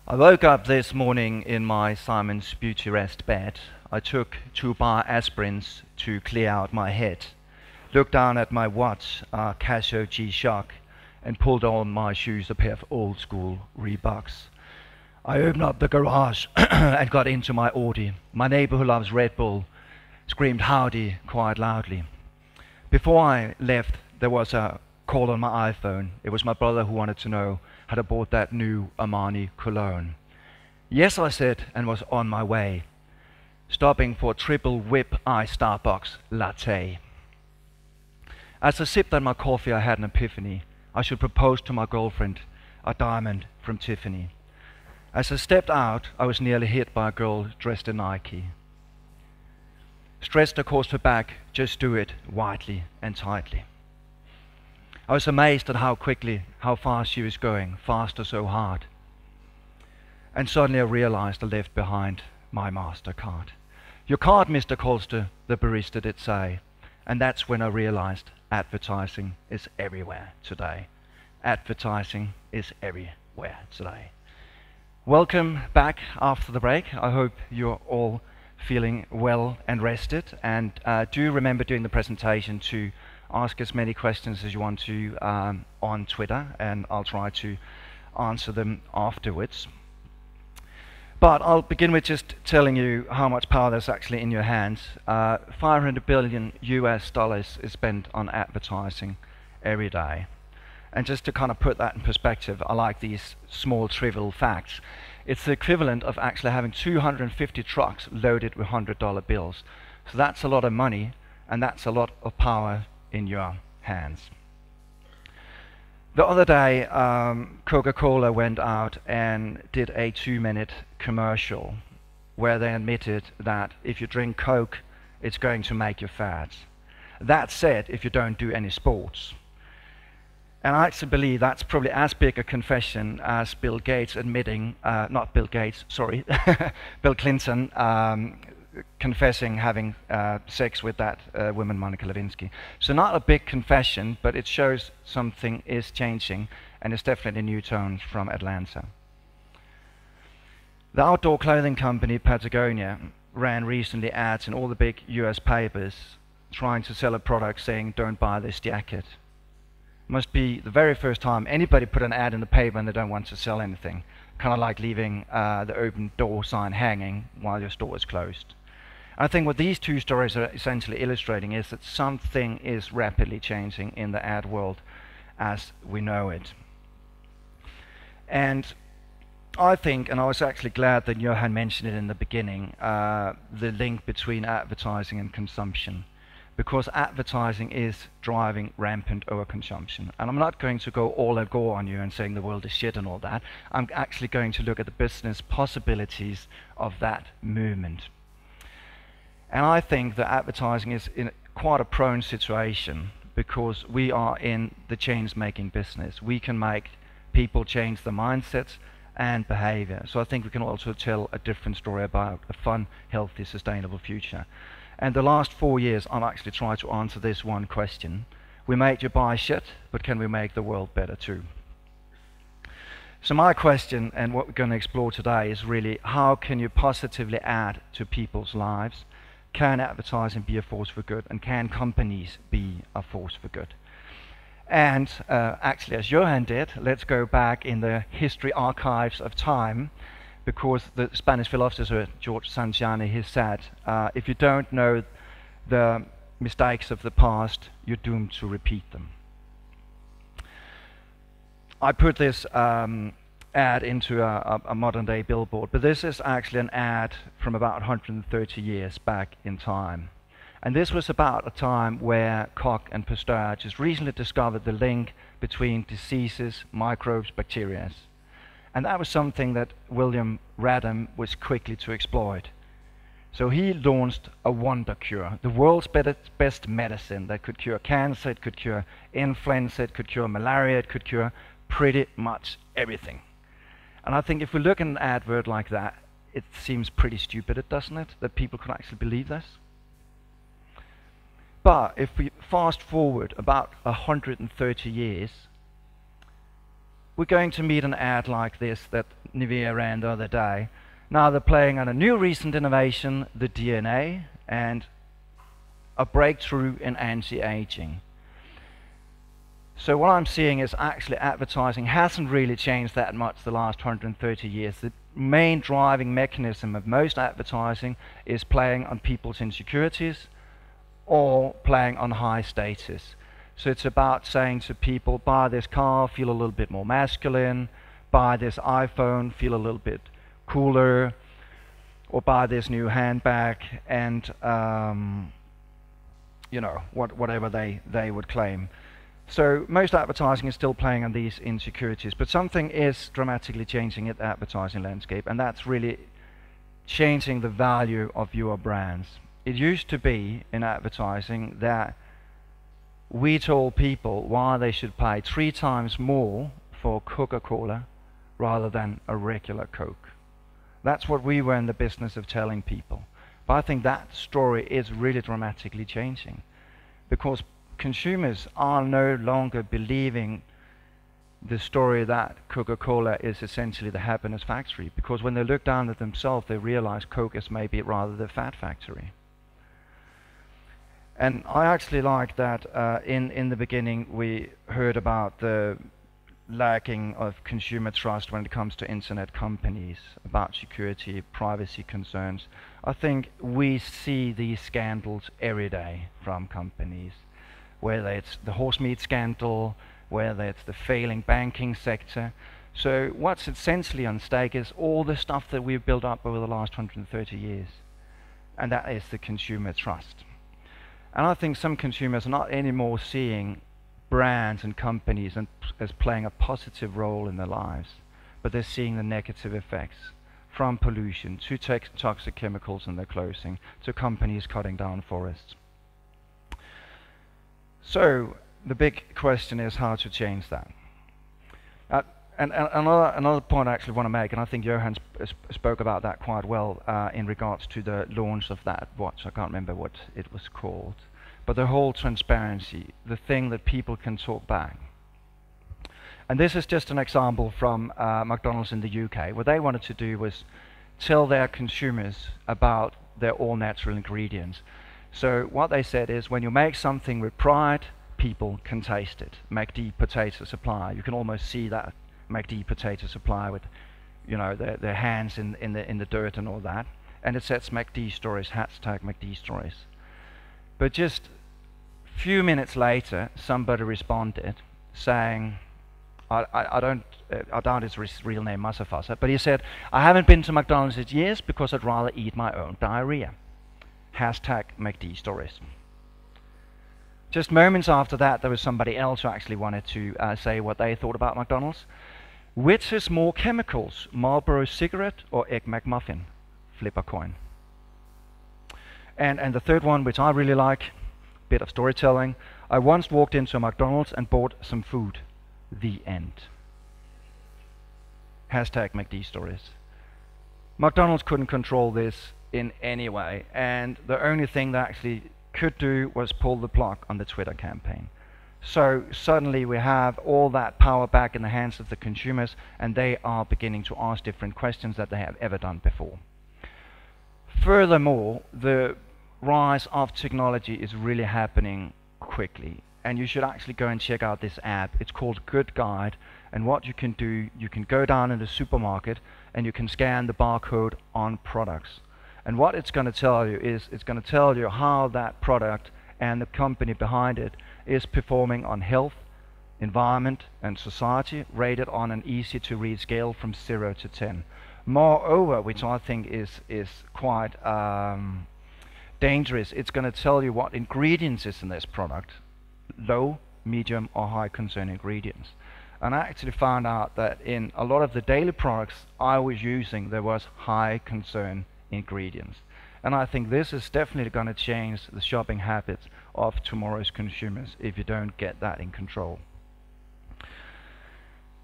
I woke up this morning in my Simon's Beauty Rest bed. I took 2 bar aspirins to clear out my head, looked down at my watch, Casio G-Shock, and pulled on my shoes, a pair of old school Reeboks. I opened up the garage and got into my Audi. My neighbor who loves Red Bull screamed howdy quite loudly. Before I left, there was a call on my iPhone. It was my brother who wanted to know had I bought that new Armani cologne. Yes, I said, and was on my way, stopping for a triple whip iced Starbucks latte. As I sipped on my coffee, I had an epiphany. I should propose to my girlfriend a diamond from Tiffany. As I stepped out, I was nearly hit by a girl dressed in Nike. Stretched across her back, just do it widely and tightly. I was amazed at how fast she was going, faster so hard. And suddenly I realized I left behind my MasterCard. Your card, Mr. Kolster, the barista did say. And that's when I realized advertising is everywhere today. Advertising is everywhere today. Welcome back after the break. I hope you're all feeling well and rested. And do remember during the presentation to ask as many questions as you want to on Twitter, and I'll try to answer them afterwards. But I'll begin with just telling you how much power there's actually in your hands. $500 billion is spent on advertising every day. And just to kind of put that in perspective, I like these small trivial facts. It's the equivalent of actually having 250 trucks loaded with $100 bills. So that's a lot of money, and that's a lot of power in your hands. The other day, Coca-Cola went out and did a 2-minute commercial where they admitted that if you drink Coke, it's going to make you fat. That said, if you don't do any sports. And I actually believe that's probably as big a confession as Bill Gates admitting, not Bill Gates, sorry, Bill Clinton confessing having sex with that woman, Monica Lewinsky. So not a big confession, but it shows something is changing, and it's definitely new tones from Atlanta. The outdoor clothing company Patagonia ran recently ads in all the big US papers trying to sell a product saying, don't buy this jacket. Must be the very first time anybody put an ad in the paper and they don't want to sell anything. Kind of like leaving the open door sign hanging while your store is closed. I think what these two stories are essentially illustrating is that something is rapidly changing in the ad world as we know it. And I think, and I was actually glad that Johan mentioned it in the beginning, the link between advertising and consumption, because advertising is driving rampant overconsumption. And I'm not going to go all and go on you and saying the world is shit and all that. I'm actually going to look at the business possibilities of that movement. And I think that advertising is in quite a prone situation because we are in the change-making business. We can make people change their mindsets and behavior. So I think we can also tell a different story about a fun, healthy, sustainable future. And the last 4 years, I've actually tried to answer this one question. We made you buy shit, but can we make the world better too? So my question, and what we're going to explore today, is really how can you positively add to people's lives? Can advertising be a force for good, and can companies be a force for good? And actually, as Johan did, let's go back in the history archives of time, because the Spanish philosopher George Sanchani, he said, if you don't know the mistakes of the past, you're doomed to repeat them. I put this ad into a modern day billboard, but this is actually an ad from about 130 years back in time. And this was about a time where Koch and Pasteur just recently discovered the link between diseases, microbes, bacteria. And that was something that William Radham was quickly to exploit. So he launched a wonder cure, the world's best medicine that could cure cancer, it could cure influenza, it could cure malaria, it could cure pretty much everything. And I think if we look at an advert like that, it seems pretty stupid, doesn't it, that people could actually believe this? But if we fast forward about 130 years, we're going to meet an ad like this that Nivea ran the other day. Now they're playing on a new recent innovation, the DNA, and a breakthrough in anti-aging. So what I'm seeing is actually advertising hasn't really changed that much the last 130 years. The main driving mechanism of most advertising is playing on people's insecurities or playing on high status. So it's about saying to people, buy this car, feel a little bit more masculine, buy this iPhone, feel a little bit cooler, or buy this new handbag, and you know, whatever they would claim. So most advertising is still playing on these insecurities, but something is dramatically changing in the advertising landscape, and that's really changing the value of your brands. It used to be in advertising that we told people why they should pay 3 times more for Coca-Cola rather than a regular Coke. That's what we were in the business of telling people. But I think that story is really dramatically changing, because consumers are no longer believing the story that Coca-Cola is essentially the happiness factory, because when they look down at themselves, they realize Coke is maybe rather the fat factory. And I actually like that in the beginning we heard about the lacking of consumer trust when it comes to internet companies, about security, privacy concerns. I think we see these scandals every day from companies, whether it's the horse meat scandal, whether it's the failing banking sector. So what's essentially on stake is all the stuff that we've built up over the last 130 years, and that is the consumer trust. And I think some consumers are not anymore seeing brands and companies as playing a positive role in their lives, but they're seeing the negative effects, from pollution to toxic chemicals in their clothing to companies cutting down forests. So the big question is how to change that. And another point I actually want to make, and I think Johan spoke about that quite well in regards to the launch of that watch. I can't remember what it was called. But the whole transparency, the thing that people can talk back. And this is just an example from McDonald's in the UK. What they wanted to do was tell their consumers about their all-natural ingredients. So what they said is, when you make something with pride, people can taste it. McD potato supply, you can almost see that McD potato supply with, you know, their hands in the dirt and all that. And it says McD stories, hashtag McD stories. But just a few minutes later, somebody responded saying, I doubt his real name, Masafasa, but he said, I haven't been to McDonald's in years because I'd rather eat my own diarrhea. Hashtag McD stories. Just moments after that, there was somebody else who actually wanted to say what they thought about McDonald's. Which is more chemicals, Marlboro cigarette or Egg McMuffin? Flip a coin. And the third one, which I really like, bit of storytelling. I once walked into a McDonald's and bought some food. The end. Hashtag McD stories. McDonald's couldn't control this in any way, and the only thing they actually could do was pull the plug on the Twitter campaign. So suddenly we have all that power back in the hands of the consumers, and they are beginning to ask different questions that they have ever done before. Furthermore, the rise of technology is really happening quickly, and you should actually go and check out this app. It's called Good Guide, and what you can do, you can go down in the supermarket and you can scan the barcode on products. And what it's going to tell you is, it's going to tell you how that product and the company behind it is performing on health, environment and society, rated on an easy to read scale from 0 to 10. Moreover, which I think is quite dangerous, it's going to tell you what ingredients is in this product, low, medium or high concern ingredients. And I actually found out that in a lot of the daily products I was using, there was high concern ingredients. And I think this is definitely going to change the shopping habits of tomorrow's consumers if you don't get that in control.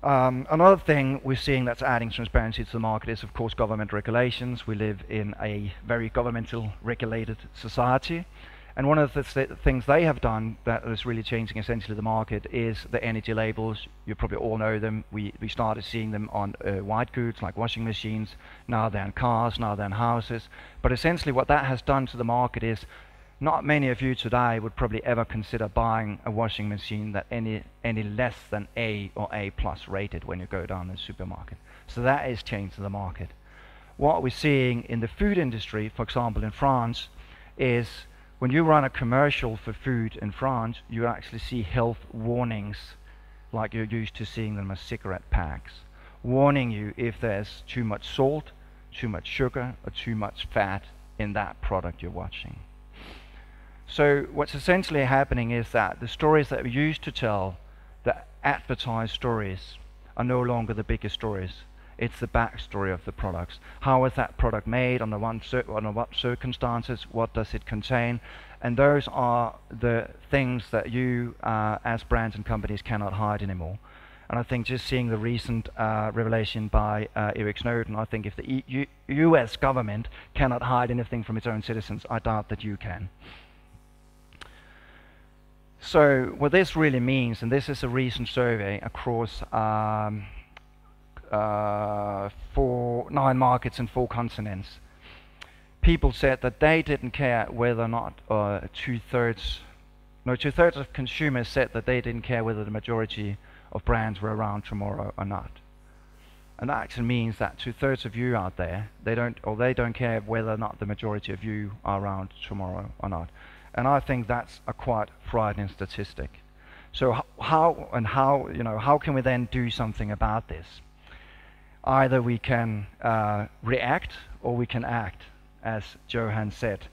Another thing we're seeing that's adding transparency to the market is, of course, government regulations. We live in a very governmental regulated society, And one of the things they have done that is really changing essentially the market is the energy labels. You probably all know them. We started seeing them on white goods like washing machines. Now they're in cars, now they're in houses. But essentially what that has done to the market is not many of you today would probably ever consider buying a washing machine that any less than A or A plus rated when you go down the supermarket. So that is changing the market. What we're seeing in the food industry, for example in France, is when you run a commercial for food in France, you actually see health warnings like you're used to seeing them as cigarette packs, warning you if there's too much salt, too much sugar, or too much fat in that product you're watching. So what's essentially happening is that the stories that we used to tell, the advertised stories, are no longer the biggest stories. It's the backstory of the products. How was that product made, under what circumstances, what does it contain? And those are the things that you as brands and companies cannot hide anymore. And I think just seeing the recent revelation by Eric Snowden, I think if the US government cannot hide anything from its own citizens, I doubt that you can. So what this really means, and this is a recent survey across 9 markets and 4 continents. People said that they didn't care whether or not two-thirds of consumers said that they didn't care whether the majority of brands were around tomorrow or not. And that actually means that 2/3 of you out there, they don't care whether or not the majority of you are around tomorrow or not. And I think that's a quite frightening statistic. So how can we then do something about this? Either we can react or we can act, as Johan said.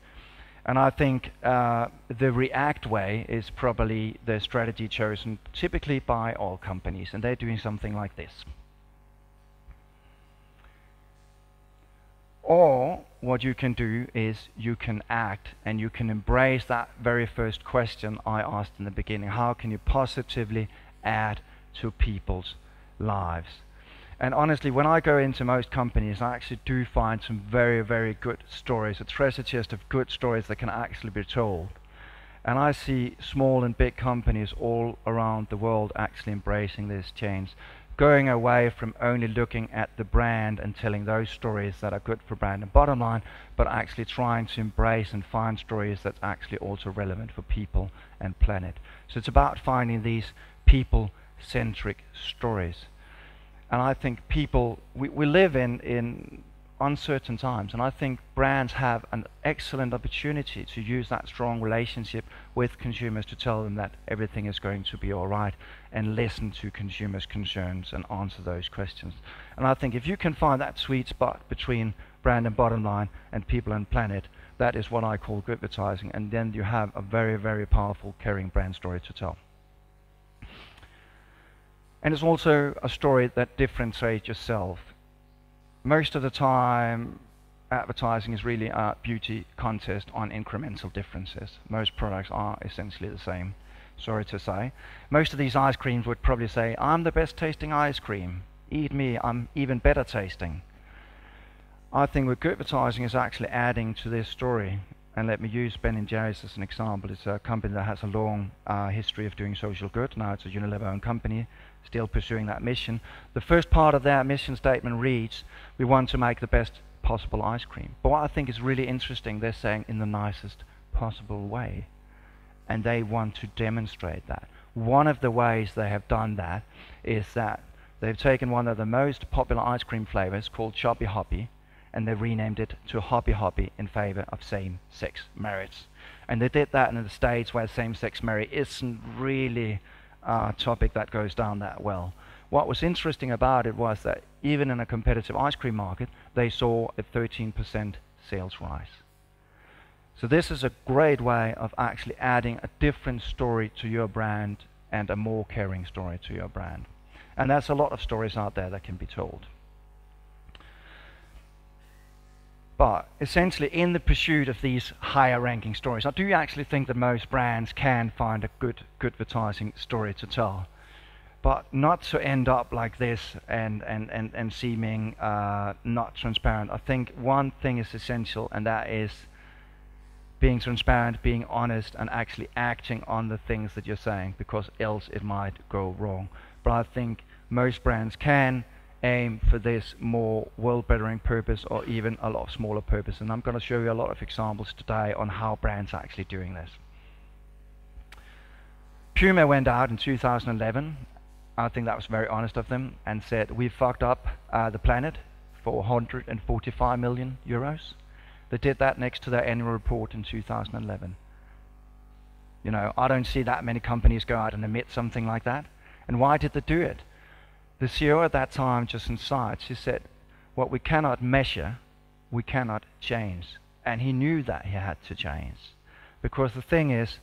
And I think the react way is probably the strategy chosen typically by all companies, and they're doing something like this. Or what you can do is you can act, and you can embrace that very first question I asked in the beginning. How can you positively add to people's lives? And honestly, when I go into most companies, I actually do find some very, very good stories, a treasure chest of good stories that can actually be told. And I see small and big companies all around the world actually embracing this change, going away from only looking at the brand and telling those stories that are good for brand and bottom line, but actually trying to embrace and find stories that's actually also relevant for people and planet. So it's about finding these people-centric stories. And I think we live in uncertain times, and I think brands have an excellent opportunity to use that strong relationship with consumers to tell them that everything is going to be all right, and listen to consumers' concerns and answer those questions. And I think if you can find that sweet spot between brand and bottom line and people and planet, that is what I call good advertising, and then you have a very, very powerful, caring brand story to tell. And it's also a story that differentiates yourself. Most of the time, advertising is really a beauty contest on incremental differences. Most products are essentially the same, sorry to say. Most of these ice creams would probably say, I'm the best tasting ice cream. Eat me, I'm even better tasting. I think what good advertising is actually adding to this story. And let me use Ben & Jerry's as an example. It's a company that has a long history of doing social good. Now it's a Unilever-owned company, still pursuing that mission. The first part of their mission statement reads, we want to make the best possible ice cream. But what I think is really interesting, they're saying in the nicest possible way. And they want to demonstrate that. One of the ways they have done that is that they've taken one of the most popular ice cream flavors called Choppy Hoppy, and they renamed it to Hoppy Hoppy in favor of same-sex marriage. And they did that in the States, where same-sex marriage isn't really a topic that goes down that well. What was interesting about it was that even in a competitive ice cream market, they saw a 13% sales rise. So this is a great way of actually adding a different story to your brand and a more caring story to your brand. And there's a lot of stories out there that can be told. But essentially, in the pursuit of these higher ranking stories, I do actually think that most brands can find a good advertising story to tell. But not to end up like this and seeming not transparent. I think one thing is essential, and that is being transparent, being honest, and actually acting on the things that you're saying, because else it might go wrong. But I think most brands can aim for this more world-bettering purpose, or even a lot smaller purpose. And I'm going to show you a lot of examples today on how brands are actually doing this. Puma went out in 2011, I think that was very honest of them, and said, we fucked up the planet for 145 million euros. They did that next to their annual report in 2011. You know, I don't see that many companies go out and admit something like that. And why did they do it? The CEO at that time, just inside, she said, what we cannot measure, we cannot change. And he knew that he had to change. Because the thing is,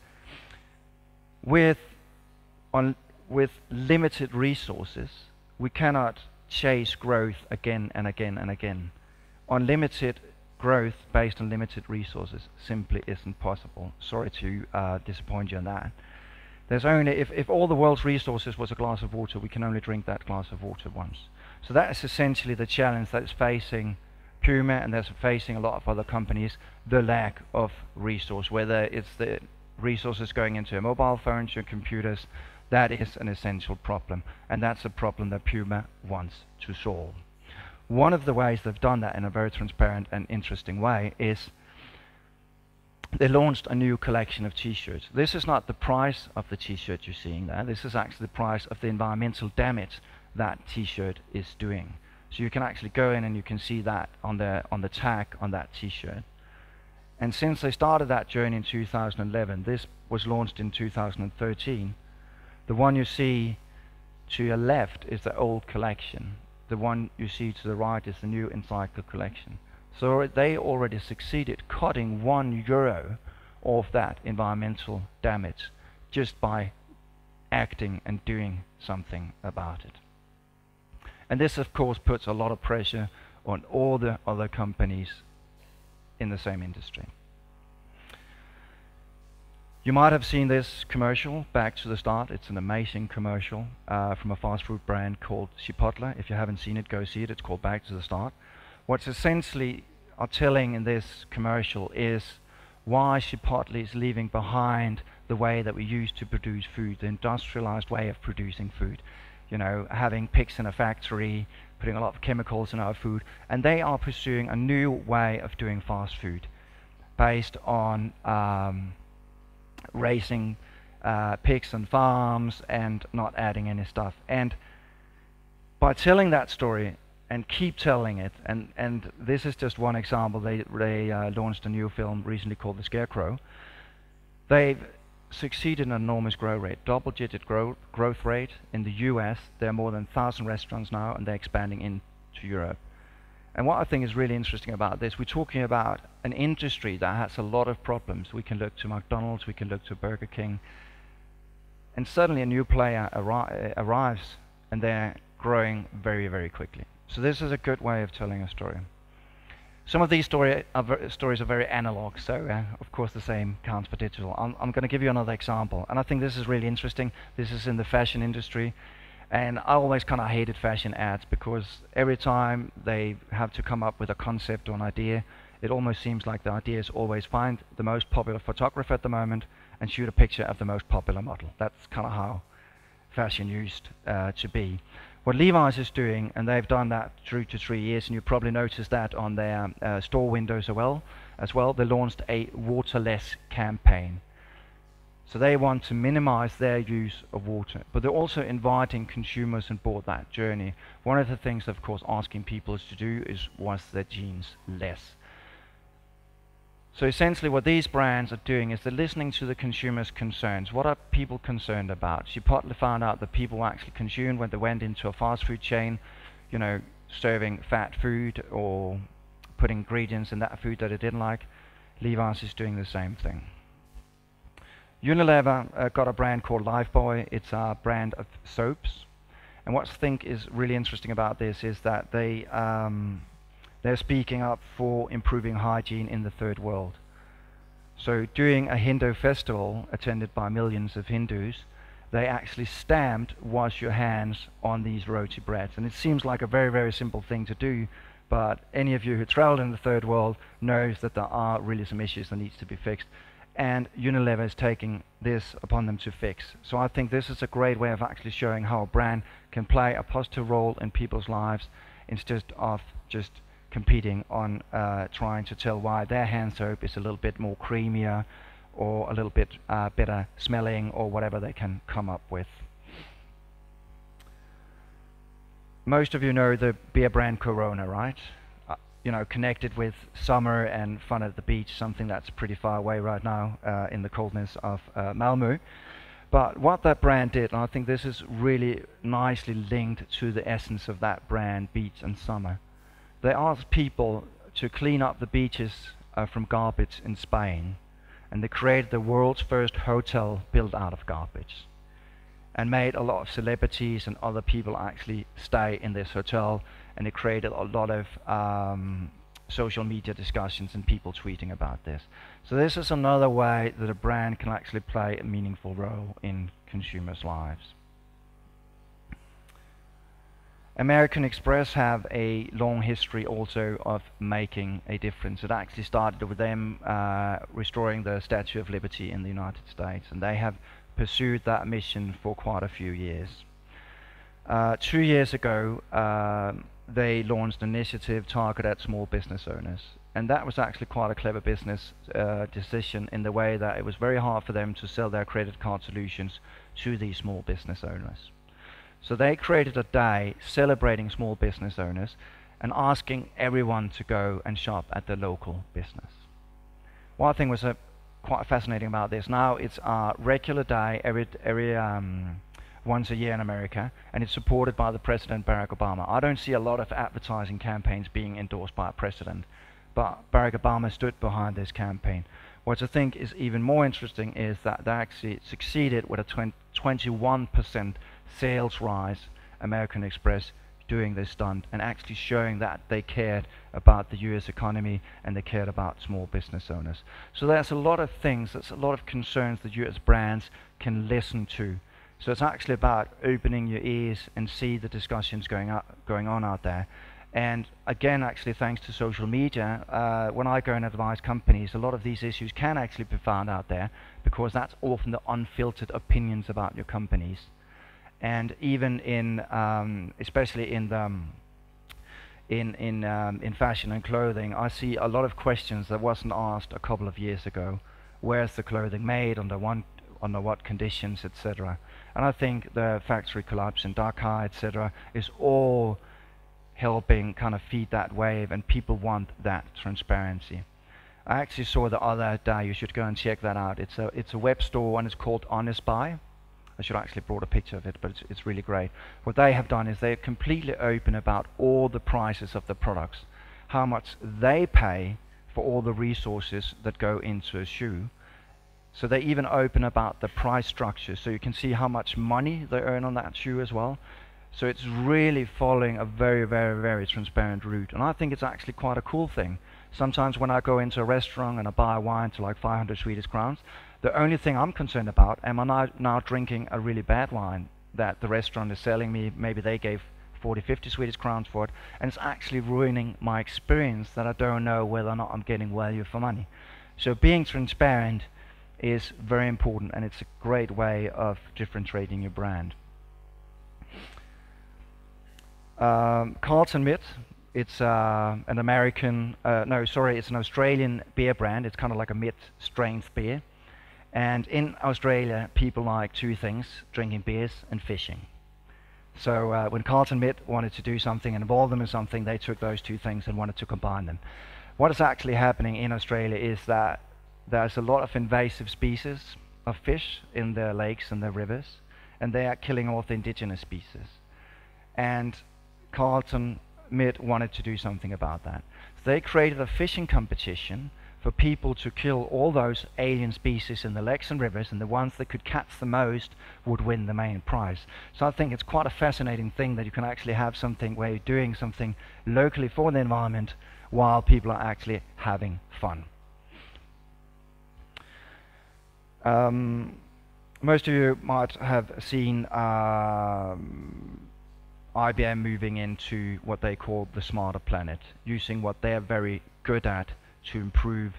with limited resources, we cannot chase growth again and again and again. Unlimited growth based on limited resources simply isn't possible. Sorry to disappoint you on that. There's only, if all the world's resources was a glass of water, we can only drink that glass of water once. So that is essentially the challenge that is facing Puma, and that's facing a lot of other companies, the lack of resource, whether it's the resources going into mobile phones, your computers. That is an essential problem, and that's a problem that Puma wants to solve. One of the ways they've done that in a very transparent and interesting way is they launched a new collection of t-shirts. This is not the price of the t-shirt you're seeing there. This is actually the price of the environmental damage that t-shirt is doing. So you can actually go in and you can see that on the tag on that t-shirt. And since they started that journey in 2011, this was launched in 2013. The one you see to your left is the old collection. The one you see to the right is the new Encyclo collection. So they already succeeded cutting €1 of that environmental damage just by acting and doing something about it. And this of course puts a lot of pressure on all the other companies in the same industry. You might have seen this commercial, Back to the Start. It's an amazing commercial from a fast food brand called Chipotle. If you haven't seen it, go see it. It's called Back to the Start. What's essentially are telling in this commercial is why Chipotle is leaving behind the way that we used to produce food, the industrialized way of producing food. You know, having pigs in a factory, putting a lot of chemicals in our food, and they are pursuing a new way of doing fast food based on raising pigs on farms and not adding any stuff. And by telling that story and keep telling it, and this is just one example, they launched a new film recently called The Scarecrow. They've succeeded in an enormous growth rate, double-digit growth rate in the US. There are more than 1,000 restaurants now, and they're expanding into Europe. And what I think is really interesting about this, we're talking about an industry that has a lot of problems. We can look to McDonald's, we can look to Burger King, and suddenly a new player arrives, and they're growing very, very quickly. So this is a good way of telling a story. Some of these stories are very analog, so of course the same counts for digital. I'm going to give you another example, and I think this is really interesting. This is in the fashion industry, and I always kind of hated fashion ads because every time they have to come up with a concept or an idea, it almost seems like the idea is always find the most popular photographer at the moment and shoot a picture of the most popular model. That's kind of how fashion used to be. What Levi's is doing, and they've done that 2 to 3 years, and you probably noticed that on their store windows as well, they launched a waterless campaign. So they want to minimize their use of water, but they're also inviting consumers on board that journey. One of the things, of course, asking people to do is wash their jeans less. So essentially what these brands are doing is they're listening to the consumers' concerns. What are people concerned about? Chipotle found out that people actually consumed when they went into a fast food chain, you know, serving fat food or putting ingredients in that food that they didn't like. Levi's is doing the same thing. Unilever got a brand called Lifebuoy. It's a brand of soaps. And what I think is really interesting about this is that they're speaking up for improving hygiene in the third world. So during a Hindu festival attended by millions of Hindus, they actually stamped "wash your hands" on these roti breads. And it seems like a very, very simple thing to do, but any of you who traveled in the third world knows that there are really some issues that needs to be fixed, and Unilever is taking this upon them to fix. So I think this is a great way of actually showing how a brand can play a positive role in people's lives instead of just competing on trying to tell why their hand soap is a little bit more creamier or a little bit better smelling or whatever they can come up with. Most of you know the beer brand Corona, right? You know, connected with summer and fun at the beach, something that's pretty far away right now in the coldness of Malmö. But what that brand did, and I think this is really nicely linked to the essence of that brand, beach and summer. They asked people to clean up the beaches from garbage in Spain, and they created the world's first hotel built out of garbage, and made a lot of celebrities and other people actually stay in this hotel, and it created a lot of social media discussions and people tweeting about this. So this is another way that a brand can actually play a meaningful role in consumers' lives. American Express have a long history also of making a difference. It actually started with them restoring the Statue of Liberty in the United States, and they have pursued that mission for quite a few years. 2 years ago, they launched an initiative targeted at small business owners, and that was actually quite a clever business decision in the way that it was very hard for them to sell their credit card solutions to these small business owners. So they created a day celebrating small business owners and asking everyone to go and shop at the local business. One thing was quite fascinating about this. Now it's a regular day every once a year in America, and it's supported by the President Barack Obama. I don't see a lot of advertising campaigns being endorsed by a president, but Barack Obama stood behind this campaign. What I think is even more interesting is that they actually succeeded with a 21% sales rise, American Express, doing this stunt and actually showing that they cared about the US economy and they cared about small business owners. So there's a lot of things, there's a lot of concerns that US brands can listen to. So it's actually about opening your ears and see the discussions going on out there. And again, actually thanks to social media, when I go and advise companies, a lot of these issues can actually be found out there because that's often the unfiltered opinions about your companies. And even in, especially in the in fashion and clothing, I see a lot of questions that wasn't asked a couple of years ago. Where's the clothing made? Under what conditions, etc. And I think the factory collapse in Dhaka, etc., is all helping kind of feed that wave, and people want that transparency. I actually saw the other day, you should go and check that out. It's a web store and it's called Honest Buy. I should actually brought a picture of it, but it's really great. What they have done is they're completely open about all the prices of the products, how much they pay for all the resources that go into a shoe. So they even open about the price structure, so you can see how much money they earn on that shoe as well. So it's really following a very, very, very transparent route, and I think it's actually quite a cool thing. Sometimes when I go into a restaurant and I buy a wine to like 500 Swedish crowns, the only thing I'm concerned about, am I now drinking a really bad wine that the restaurant is selling me, maybe they gave 40, 50 Swedish crowns for it, and it's actually ruining my experience that I don't know whether or not I'm getting value for money. So being transparent is very important, and it's a great way of differentiating your brand. Carlton Mitt, it's an American, it's an Australian beer brand. It's kind of like a mid-strength beer. And in Australia, people like two things: drinking beers and fishing. So when Carlton Mitt wanted to do something and involve them in something, they took those two things and wanted to combine them. What is actually happening in Australia is that there's a lot of invasive species of fish in the lakes and the rivers, and they are killing off the indigenous species. And Carlton Mitt wanted to do something about that. So they created a fishing competition for people to kill all those alien species in the lakes and rivers, and the ones that could catch the most would win the main prize. So I think it's quite a fascinating thing that you can actually have something where you're doing something locally for the environment while people are actually having fun. Most of you might have seen IBM moving into what they call the smarter planet, using what they're very good at to improve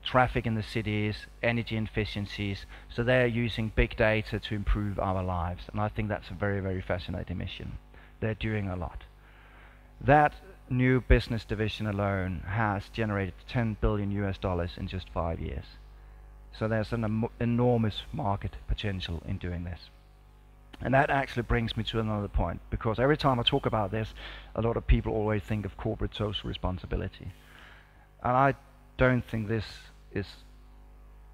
traffic in the cities, energy efficiencies. So they're using big data to improve our lives, and I think that's a very, very fascinating mission. They're doing a lot. That new business division alone has generated $10 billion in just 5 years. So there's an enormous market potential in doing this. And that actually brings me to another point, because every time I talk about this, a lot of people always think of corporate social responsibility. And I don't think this is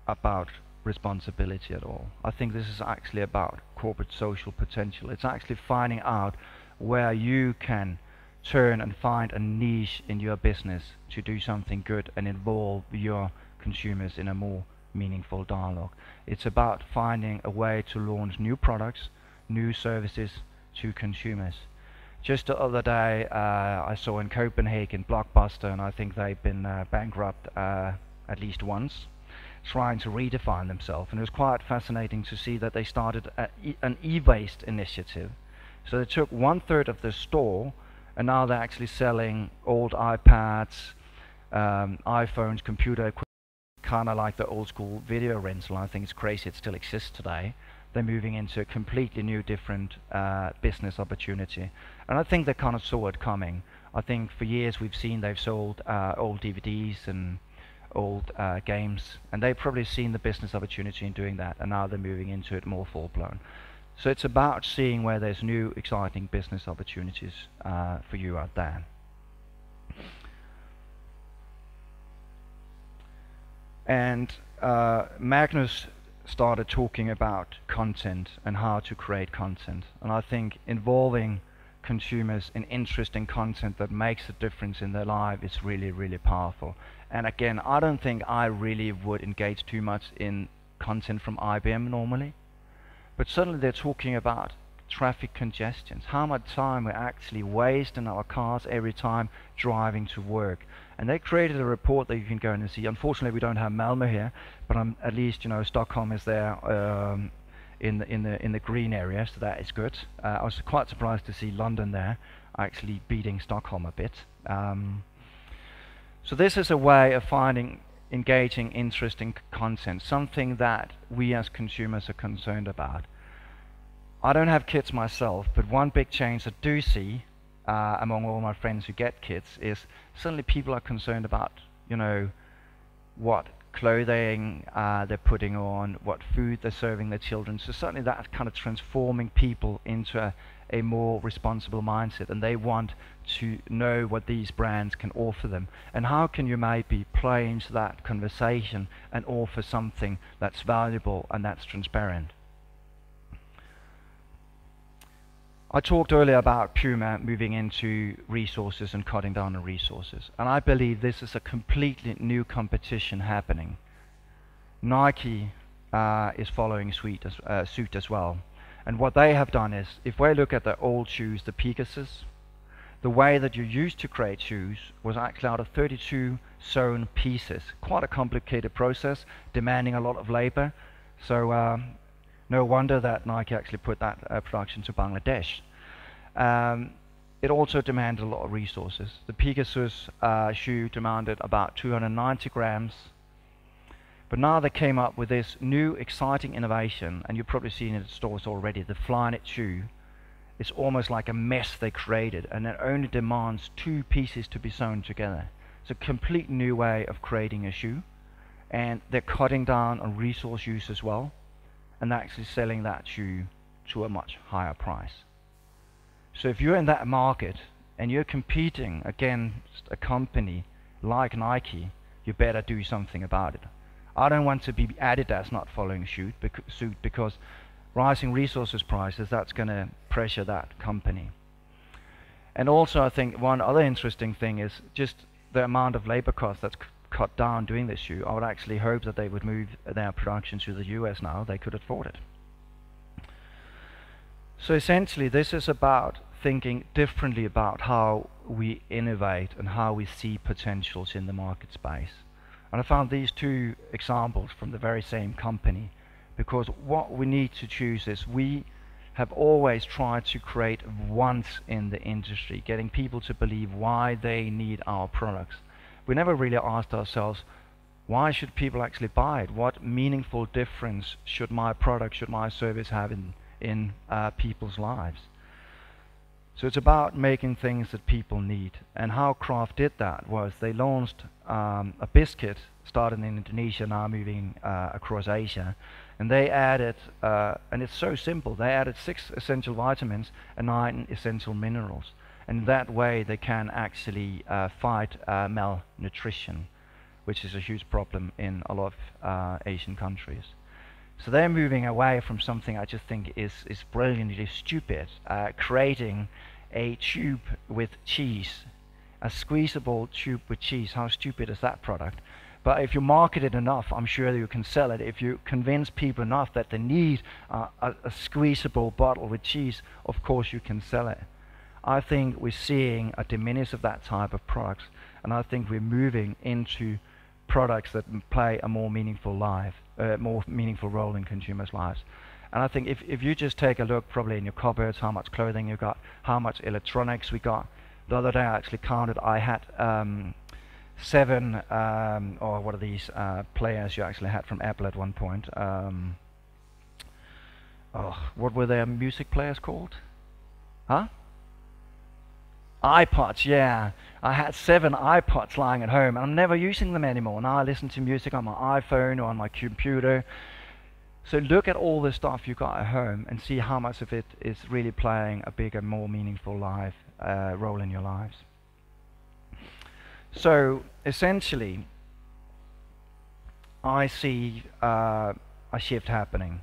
about responsibility at all. I think this is actually about corporate social potential. It's actually finding out where you can turn and find a niche in your business to do something good and involve your consumers in a more meaningful dialogue. It's about finding a way to launch new products, new services to consumers. Just the other day I saw in Copenhagen Blockbuster, and I think they've been bankrupt at least once, trying to redefine themselves, and it was quite fascinating to see that they started an e-waste initiative. So they took 1/3 of the store, and now they're actually selling old iPads, iPhones, computer equipment, kind of like the old school video rental. I think it's crazy it still exists today. They're moving into a completely new, different business opportunity, and I think they kind of saw it coming. I think for years we've seen they've sold old DVDs and old games, and they've probably seen the business opportunity in doing that, and now they're moving into it more full-blown. So it's about seeing where there's new, exciting business opportunities for you out there. And Magnus started talking about content and how to create content, and I think involving consumers in interesting content that makes a difference in their life is really, really powerful. And again, I don't think I really would engage too much in content from IBM normally, but suddenly they're talking about traffic congestions, how much time we actually waste in our cars every time driving to work. And they created a report that you can go in and see. Unfortunately, we don't have Malmö here, but at least, you know, Stockholm is there in the green area, so that is good. I was quite surprised to see London there, actually beating Stockholm a bit. So this is a way of finding engaging, interesting content, something that we as consumers are concerned about. I don't have kids myself, but one big change I do see among all my friends who get kids is suddenly people are concerned about, you know, what clothing they're putting on, what food they're serving their children. So certainly that's kind of transforming people into a more responsible mindset, and they want to know what these brands can offer them, and how can you maybe play into that conversation and offer something that's valuable and that's transparent. I talked earlier about Puma moving into resources and cutting down on resources, and I believe this is a completely new competition happening. Nike is following suit as well, and what they have done is, if we look at the old shoes, the Pegasus, the way that you used to create shoes was actually out of 32 sewn pieces. Quite a complicated process, demanding a lot of labor. So no wonder that Nike actually put that production to Bangladesh. It also demanded a lot of resources. The Pegasus shoe demanded about 290 grams. But now they came up with this new exciting innovation, and you've probably seen it at stores already, the Flyknit shoe. It's almost like a mess they created, and it only demands 2 pieces to be sewn together. It's a complete new way of creating a shoe, and they're cutting down on resource use as well, and actually selling that shoe to a much higher price. So if you're in that market and you're competing against a company like Nike, you better do something about it. I don't want to be Adidas not following suit because rising resources prices, that's going to pressure that company. And also I think one other interesting thing is just the amount of labor cost that's cut down doing this shoe. I would actually hope that they would move their production to the US now. They could afford it. So essentially this is about thinking differently about how we innovate and how we see potentials in the market space. And I found these 2 examples from the very same company, because what we need to choose is we have always tried to create once in the industry, getting people to believe why they need our products. We never really asked ourselves, why should people actually buy it? What meaningful difference should my product, should my service have in people's lives? So it's about making things that people need. And how Kraft did that was they launched a biscuit, started in Indonesia, now moving across Asia. And they added, and it's so simple, they added 6 essential vitamins and 9 essential minerals. And that way they can actually fight malnutrition, which is a huge problem in a lot of Asian countries. So they're moving away from something I just think is brilliantly stupid, creating a tube with cheese, a squeezable tube with cheese. How stupid is that product? But if you market it enough, I'm sure you can sell it. If you convince people enough that they need a squeezable bottle with cheese, of course you can sell it. I think we're seeing a diminish of that type of products, and I think we're moving into products that play a more meaningful role in consumers' lives. And I think if you just take a look probably in your cupboards, how much clothing you got, how much electronics we got. The other day I actually counted, I had 7, or what are these players you actually had from Apple at one point. What were their music players called? Huh? iPods, yeah. I had 7 iPods lying at home, and I'm never using them anymore. Now I listen to music on my iPhone or on my computer. So look at all the stuff you got at home and see how much of it is really playing a bigger, more meaningful role in your lives. So essentially, I see a shift happening.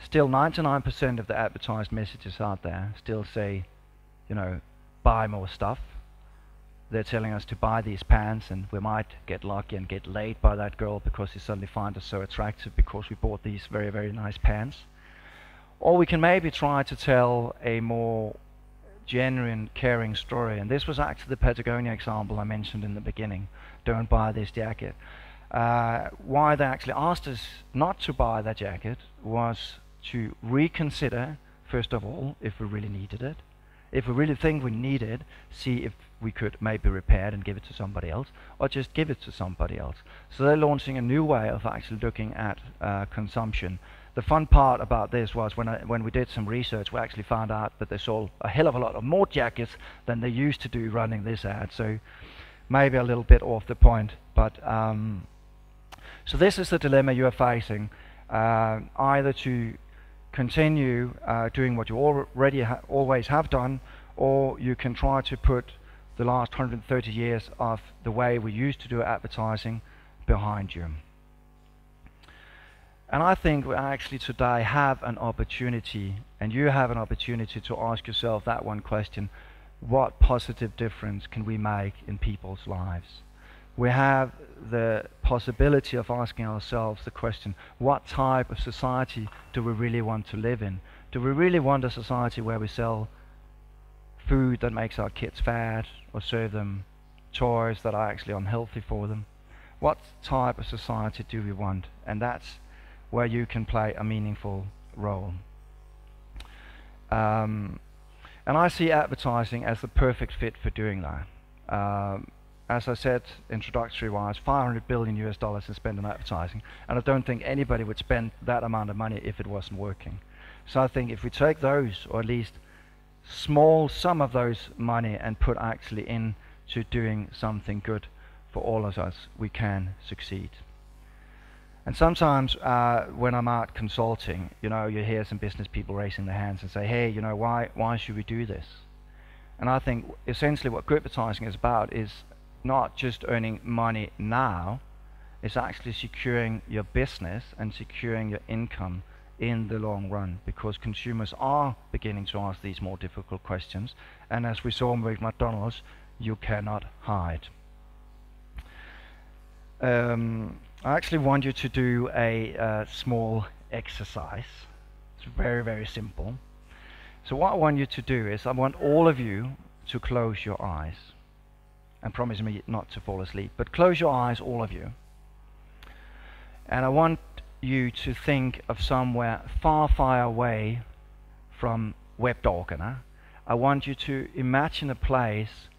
Still 99% of the advertised messages out there still say, you know, buy more stuff. They're telling us to buy these pants, and we might get lucky and get laid by that girl because she suddenly finds us so attractive because we bought these very, very nice pants. Or we can maybe try to tell a more genuine, caring story. And this was actually the Patagonia example I mentioned in the beginning. Don't buy this jacket. Why they actually asked us not to buy that jacket was to reconsider, first of all, if we really needed it. If we really think we need it, see if we could maybe repair it and give it to somebody else, or just give it to somebody else. So they're launching a new way of actually looking at consumption. The fun part about this was when we did some research, we actually found out that they sold a hell of a lot of more jackets than they used to do running this ad. So maybe a little bit off the point, but so this is the dilemma you are facing: either to continue doing what you already always have done, or you can try to put the last 130 years of the way we used to do advertising behind you. And I think we actually today have an opportunity, and you have an opportunity to ask yourself that one question: what positive difference can we make in people's lives? We have the possibility of asking ourselves the question, what type of society do we really want to live in? Do we really want a society where we sell food that makes our kids fat, or serve them toys that are actually unhealthy for them? What type of society do we want? And that's where you can play a meaningful role. And I see advertising as the perfect fit for doing that. As I said, introductory-wise, $500 billion is spent on advertising, and I don't think anybody would spend that amount of money if it wasn't working. So I think if we take those, or at least small sum of those money, and put actually into doing something good for all of us, we can succeed. And sometimes when I'm out consulting, you know, you hear some business people raising their hands and say, hey, you know, why should we do this? And I think essentially what Goodvertising is about is not just earning money now, it's actually securing your business and securing your income in the long run, because consumers are beginning to ask these more difficult questions, and as we saw with McDonald's, you cannot hide. I actually want you to do a small exercise. It's very, very simple. So what I want you to do is I want all of you to close your eyes. And promise me not to fall asleep, but close your eyes, all of you. And I want you to think of somewhere far, far away from Webbdagarna, I want you to imagine a place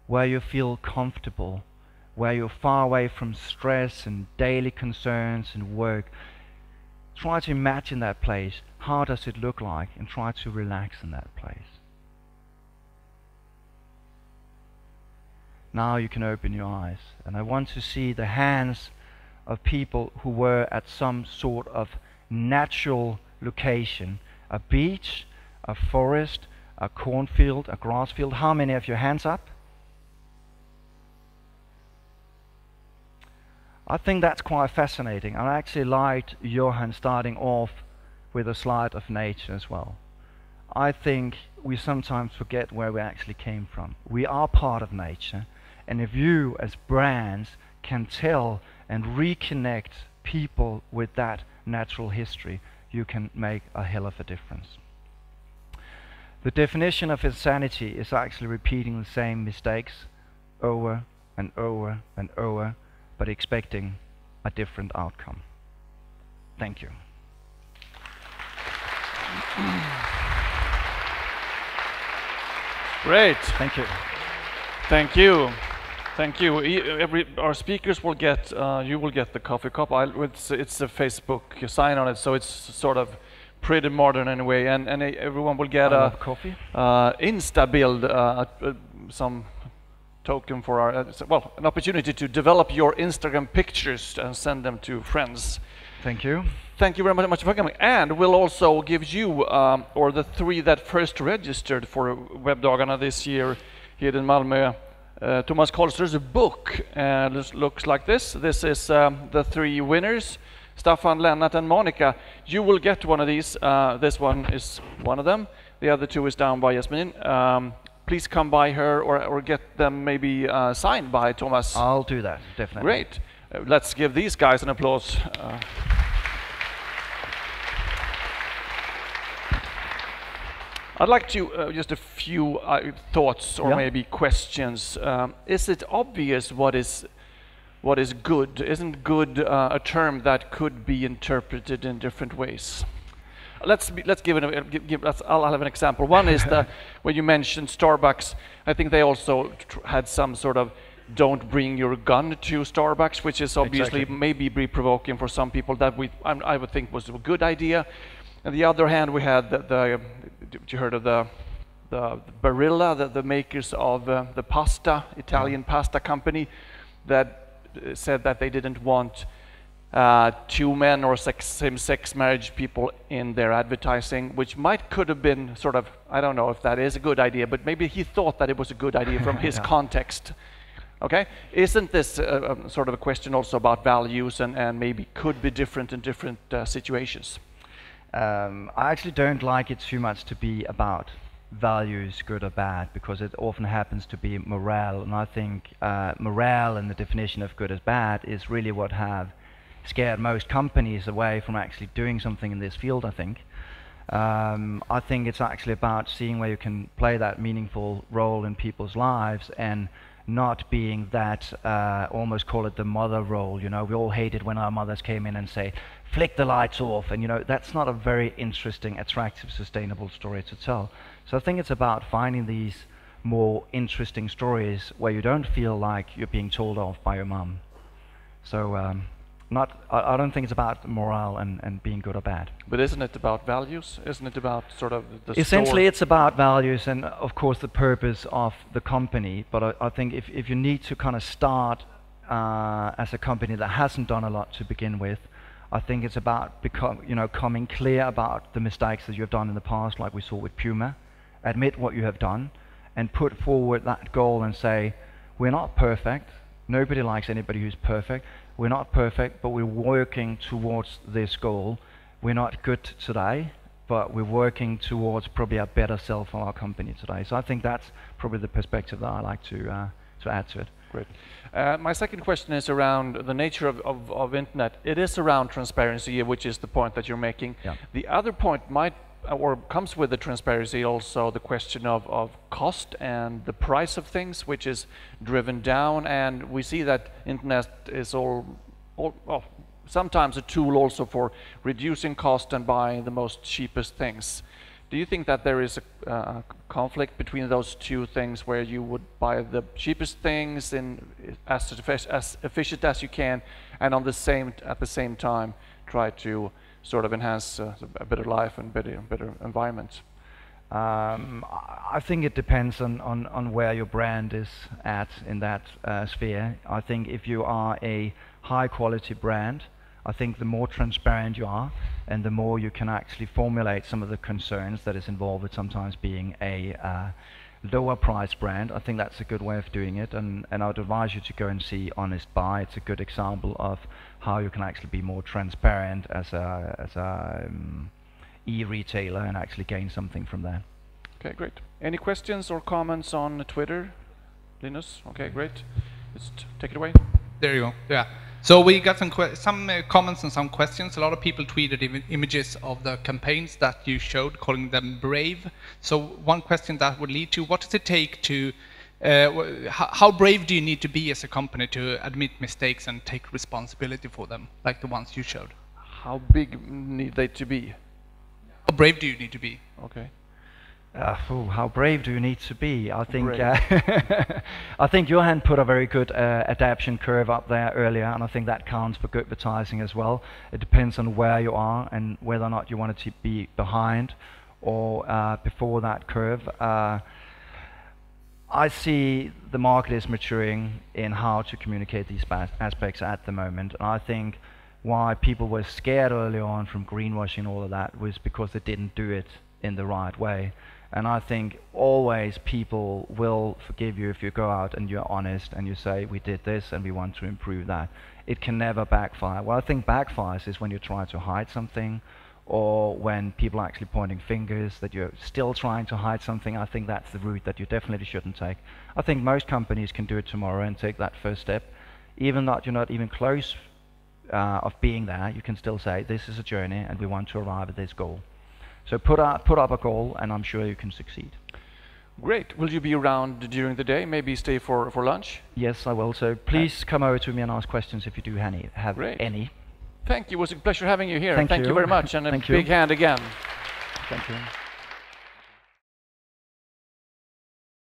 where you feel comfortable, where you're far away from stress and daily concerns and work. Try to imagine that place. How does it look like? And try to relax in that place. Now you can open your eyes, and I want to see the hands of people who were at some sort of natural location, a beach, a forest, a cornfield, a grass field. How many of your hands up? I think that's quite fascinating. I actually liked Johan starting off with a slide of nature as well. I think we sometimes forget where we actually came from. We are part of nature, and if you as brands can tell and reconnect people with that natural history, you can make a hell of a difference. The definition of insanity is actually repeating the same mistakes over and over and over, but expecting a different outcome. Thank you. Great. Thank you. Thank you. Thank you. Our speakers will get, you will get the coffee cup. It's a Facebook, you sign on it, so it's sort of pretty modern anyway, and everyone will get a coffee. Insta build, some token for our, well, an opportunity to develop your Instagram pictures and send them to friends. Thank you. Thank you very much for coming. And we'll also give you, or the 3 that first registered for Webbdagarna this year here in Malmö, Thomas Kolster's book. This looks like this. This is the 3 winners, Staffan, Lennart and Monica. You will get one of these. This one is one of them. The other 2 is down by Jasmine. Please come by her or get them maybe signed by Thomas. I'll do that, definitely. Great. Let's give these guys an applause. I'd like to, just a few thoughts or maybe questions. Is it obvious what is good? Isn't good a term that could be interpreted in different ways? Let's give it. I'll have an example. One is when you mentioned Starbucks. I think they also had some sort of "don't bring your gun to Starbucks," which is obviously maybe be provoking for some people. That I would think was a good idea. On the other hand, we had you heard of the Barilla, the makers of the pasta, Italian pasta company, that said that they didn't want 2 men or same-sex marriage people in their advertising, which could have been sort of, I don't know if that is a good idea, but maybe he thought that it was a good idea from his context. Okay, isn't this sort of a question also about values and maybe could be different in different situations? I actually don't like it too much to be about values, good or bad, because it often happens to be morale, and I think morale and the definition of good as bad is really what have scared most companies away from actually doing something in this field, I think. I think it's actually about seeing where you can play that meaningful role in people's lives and not being that, almost call it the mother role. You know, we all hated when our mothers came in and say, flick the lights off, and you know, that's not a very interesting, attractive, sustainable story to tell. So I think it's about finding these more interesting stories where you don't feel like you're being told off by your mum. So I don't think it's about morale and being good or bad. But isn't it about values? Isn't it about sort of the essentially it's about values and of course the purpose of the company, but I think if you need to kind of start as a company that hasn't done a lot to begin with, I think it's about coming clear about the mistakes that you have done in the past, like we saw with Puma. Admit what you have done and put forward that goal and say, we're not perfect. Nobody likes anybody who's perfect. We're not perfect, but we're working towards this goal. We're not good today, but we're working towards probably a better self for our company today. So I think that's probably the perspective that I like to add to it. Great. My second question is around the nature of internet. It is around transparency, which is the point that you're making. Yeah. The other point comes with the transparency also the question of cost and the price of things, which is driven down, and we see that internet is sometimes a tool also for reducing cost and buying the most cheapest things. Do you think that there is a conflict between those two things, where you would buy the cheapest things in as efficient as you can, and at the same time try to sort of enhance a better life and better environment? I think it depends on where your brand is at in that sphere. I think if you are a high quality brand, I think the more transparent you are and the more you can actually formulate some of the concerns that is involved with sometimes being a lower price brand, I think that's a good way of doing it, and I would advise you to go and see Honest Buy. It's a good example of how you can actually be more transparent as a e-retailer and actually gain something from that. Okay, great. Any questions or comments on Twitter, Linus? Okay, great. Just take it away. There you go. Yeah. So we got some comments and some questions. A lot of people tweeted images of the campaigns that you showed, calling them brave. So one question that would lead to, what does it take to, how brave do you need to be as a company to admit mistakes and take responsibility for them, like the ones you showed? How big need they to be? How brave do you need to be? Okay. How brave do you need to be? I think I think Johan put a very good adaptation curve up there earlier, and I think that counts for Goodvertising as well. It depends on where you are and whether or not you want to be behind or before that curve. I see the market is maturing in how to communicate these aspects at the moment, and I think why people were scared early on from greenwashing and all of that was because they didn't do it in the right way. And I think always people will forgive you if you go out and you're honest and you say, we did this and we want to improve that. It can never backfire. What I think backfires is when you try to hide something, or when people are actually pointing fingers that you're still trying to hide something. I think that's the route that you definitely shouldn't take. I think most companies can do it tomorrow and take that first step. Even that you're not even close of being there, you can still say, this is a journey and we want to arrive at this goal. So put up a goal, and I'm sure you can succeed. Great. Will you be around during the day? Maybe stay for lunch? Yes, I will. So please come over to me and ask questions if you do have any. Thank you. It was a pleasure having you here. Thank you very much. And a big hand again. Thank you.